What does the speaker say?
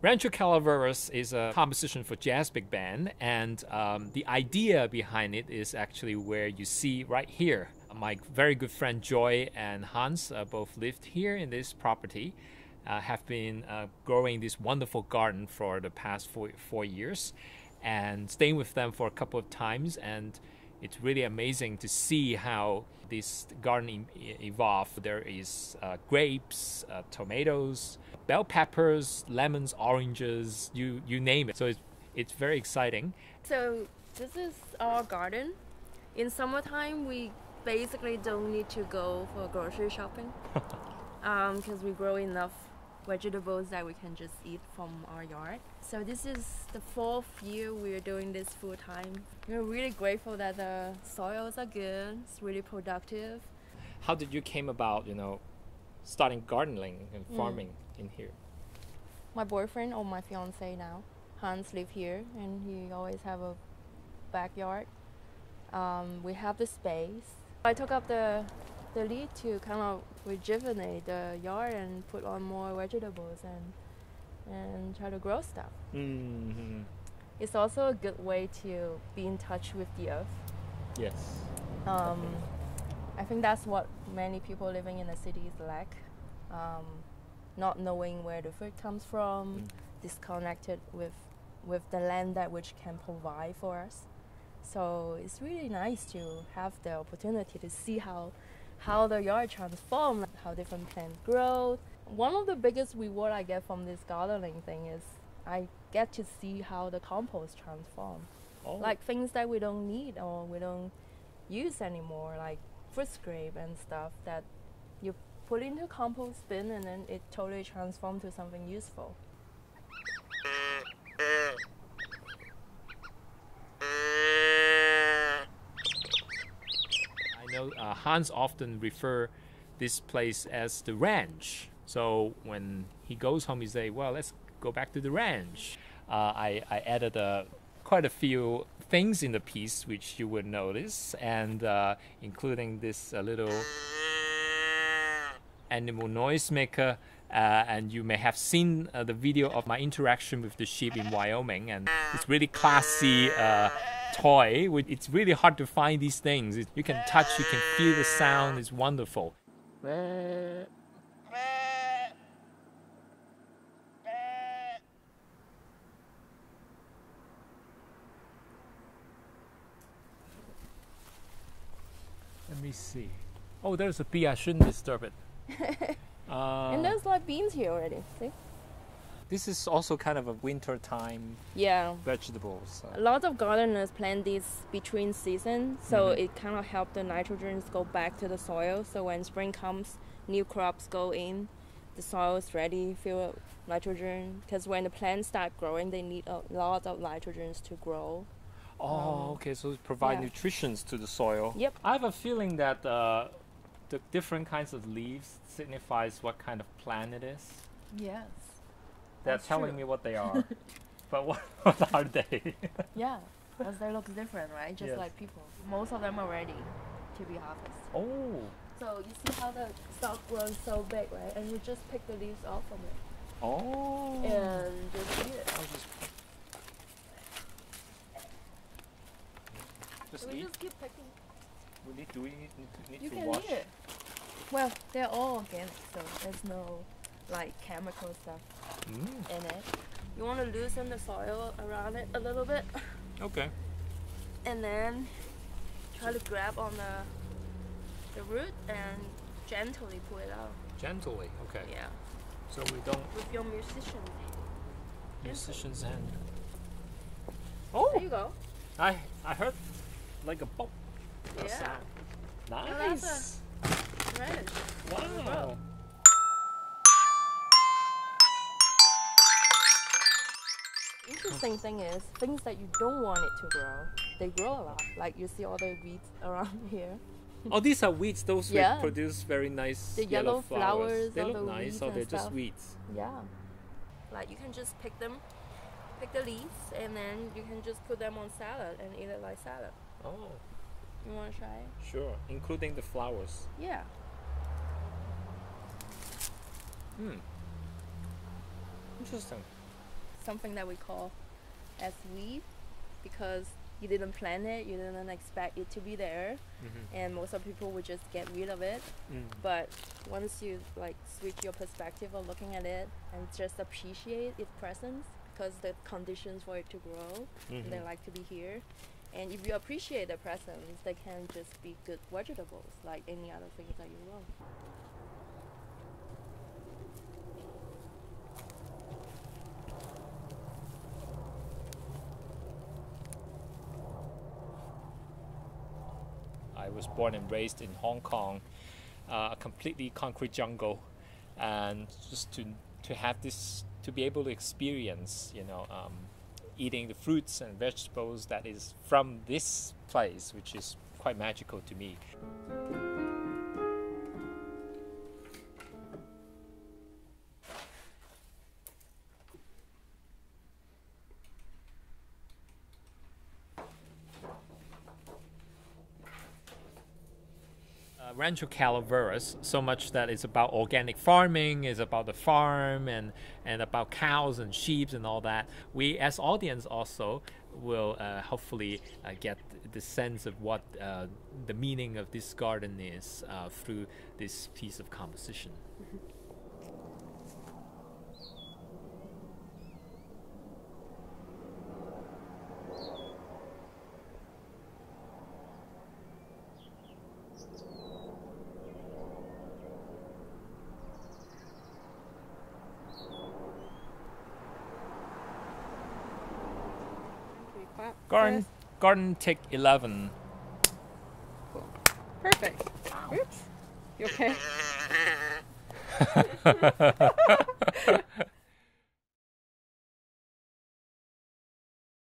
Rancho Calaveras is a composition for jazz big band, and the idea behind it is actually where you see right here. My very good friend Joy and Hans both lived here in this property, have been growing this wonderful garden for the past four years, and staying with them for a couple of times, and it's really amazing to see how this garden evolved. There is grapes, tomatoes, bell peppers, lemons, oranges, you name it. So it's very exciting. So this is our garden. In summertime, we basically don't need to go for grocery shopping because we grow enough vegetables that we can just eat from our yard. So this is the 4th year we're doing this full time. We're really grateful that the soils are good, it's really productive. How did you came about, starting gardening and farming in here? My boyfriend, or my fiance now, Hans, live here, and he always have a backyard. We have the space. I took up the lead to kind of rejuvenate the yard and put on more vegetables and try to grow stuff. Mm-hmm. It's also a good way to be in touch with the earth. Yes. I think that's what many people living in the cities lack. Not knowing where the food comes from, disconnected with the land that which can provide for us. So it's really nice to have the opportunity to see how the yard transforms, how different plants grow. One of the biggest reward I get from this gardening thing is I get to see how the compost transforms. Oh. Like things that we don't need or we don't use anymore, like fruit scrape and stuff that you put into a compost bin and then it totally transforms to something useful. I know Hans often refer this place as the ranch. So when he goes home, he say, "Well, let's go back to the ranch." I added quite a few things in the piece which you would notice, and including this little animal noise maker. And you may have seen the video of my interaction with the sheep in Wyoming, and it's really classy toy. It's really hard to find these things. You can touch, you can feel the sound. It's wonderful. Let me see. Oh, there's a bee. I shouldn't disturb it. And there's like beans here already, see? This is also kind of a winter time vegetables. A lot of gardeners plant these between seasons, so it kind of helps the nitrogens go back to the soil. So when spring comes, new crops go in, the soil is ready, fill with nitrogen. Because when the plants start growing, they need a lot of nitrogens to grow. Oh, okay. So it provides nutrition to the soil. Yep. I have a feeling that the different kinds of leaves signifies what kind of plant it is. Yes. They're telling me what they are. But what are they? Yeah, because they look different, right? Just like people. Most of them are ready to be harvested. Oh. So you see how the stalk grows so big, right? And you just pick the leaves off from it. Oh. And just eat it. Just we eat? just keep picking. Do we need You to can wash? eat it. Well, they're all organic, so there's no like chemical stuff in it. You want to loosen the soil around it a little bit. Okay. And then try to grab on the root and gently pull it out. Gently, okay. Yeah. So we don't... With your musician's hand. Oh! There you go. I heard like a pop. Yeah. Sound. Nice. Radish. Wow. Interesting thing is, things that you don't want it to grow, they grow a lot. Like you see all the weeds around here. Oh, these are weeds. Those produce very nice the yellow flowers. They look nice, or they're just weeds. Yeah. Like you can just pick the leaves, and then you can just put them on salad and eat it like salad. Oh. You want to try it? Sure, including the flowers. Yeah. Interesting. something that we call as weave, because you didn't plan it, you didn't expect it to be there, and most of people would just get rid of it. But once you like switch your perspective of looking at it and just appreciate its presence, because the conditions for it to grow, and they like to be here. And if you appreciate the presence, they can just be good vegetables like any other things that you love. I was born and raised in Hong Kong, a completely concrete jungle, and just to have this, to be able to experience, eating the fruits and vegetables that is from this place, which is quite magical to me. Rancho Calaveras, so much that it's about organic farming, is about the farm and about cows and sheep and all that. We as audience also will hopefully get the sense of what the meaning of this garden is through this piece of composition. Garden take 11. Cool. Perfect. Oops. You okay?